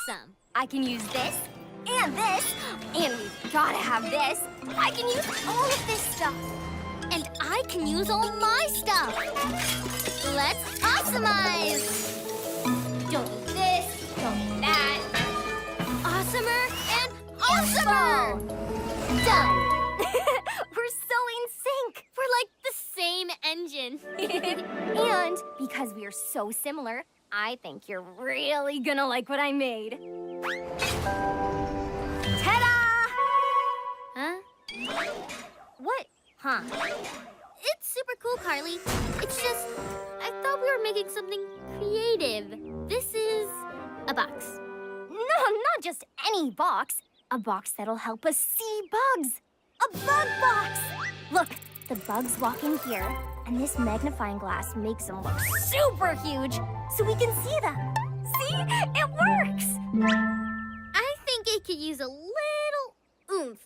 awesome. I can use this, and we've gotta have this. I can use all of this stuff. And I can use all my stuff. Let's awesomize. Don't need this, don't need that. Awesomer and awesomer! Done. We're so in sync. We're like the same engine. And because we are so similar, I think you're really gonna like what I made. Ta-da! Huh? What? Huh? It's super cool, Carly. It's just, I thought we were making something creative. This is a box. No, not just any box. A box that'll help us see bugs. A bug box! Look, the bugs walk in here, and this magnifying glass makes them look super huge, so we can see them. See? It works! I think it could use a little oomph,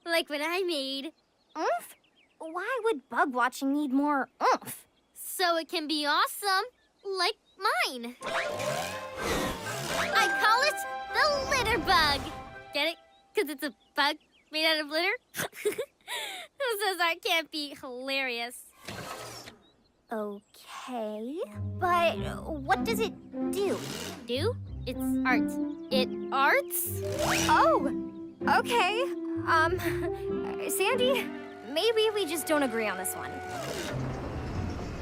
like what I made. Oomph? Why would bug watching need more oomph? So it can be awesome, like mine. I call it the litter bug. Get it? Because it's a bug made out of litter? Who says that can't be hilarious? Okay, but what does it do? Do? It's art. It arts? Oh, okay. Sandy, maybe we just don't agree on this one.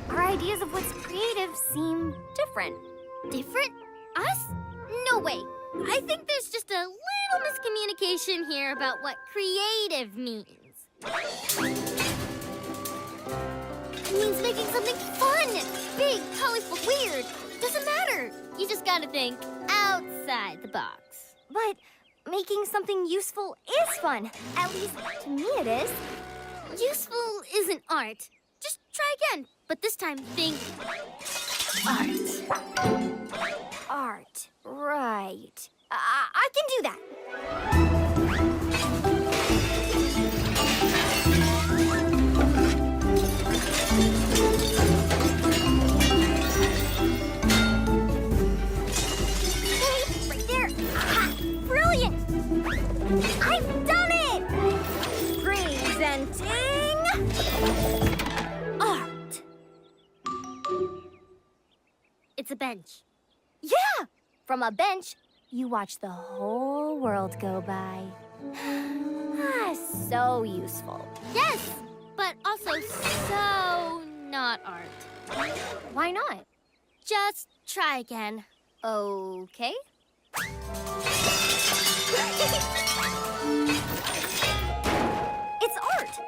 Our ideas of what's creative seem different. Different? Us? No way. I think there's just a little miscommunication here about what creative means. It means making something fun, big, colorful, weird. Doesn't matter. You just gotta think outside the box. But making something useful is fun. At least to me it is. Useful isn't art. Just try again. But this time think art. Art, right. I can do that. Hey, right there. Aha, brilliant. I've done it. Presenting art. It's a bench. Yeah! From a bench, you watch the whole world go by. So useful. Yes, but also so not art. Why not? Just try again. Okay. It's art.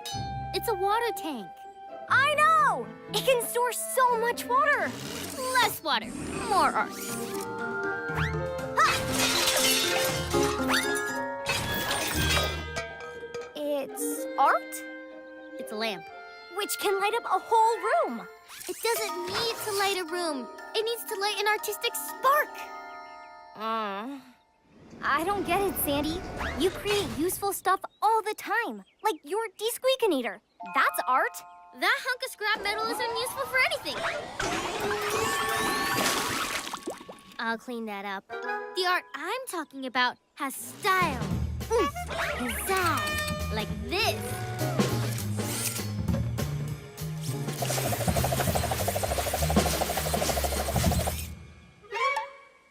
It's a water tank. I know! It can store so much water. Less water, more art. Ha! It's art? It's a lamp. Which can light up a whole room. It doesn't need to light a room. It needs to light an artistic spark. I don't get it, Sandy. You create useful stuff all the time. Like your de-squeakinator. That's art. That hunk of scrap metal isn't useful for anything. I'll clean that up. The art I'm talking about has style, oomph, pizzazz, like this.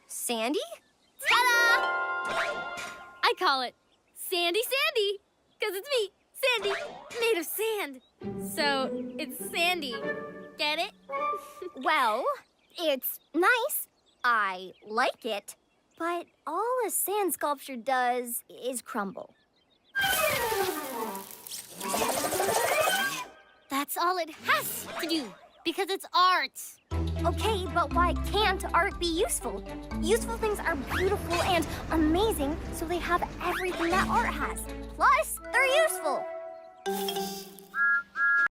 Sandy? Ta-da! I call it Sandy Sandy, because it's me, Sandy, made of sand. So it's Sandy. Get it? Well, it's nice. I like it. But all a sand sculpture does is crumble. That's all it has to do, because it's art. Okay, but why can't art be useful? Useful things are beautiful and amazing, so they have everything that art has. Plus, they're useful.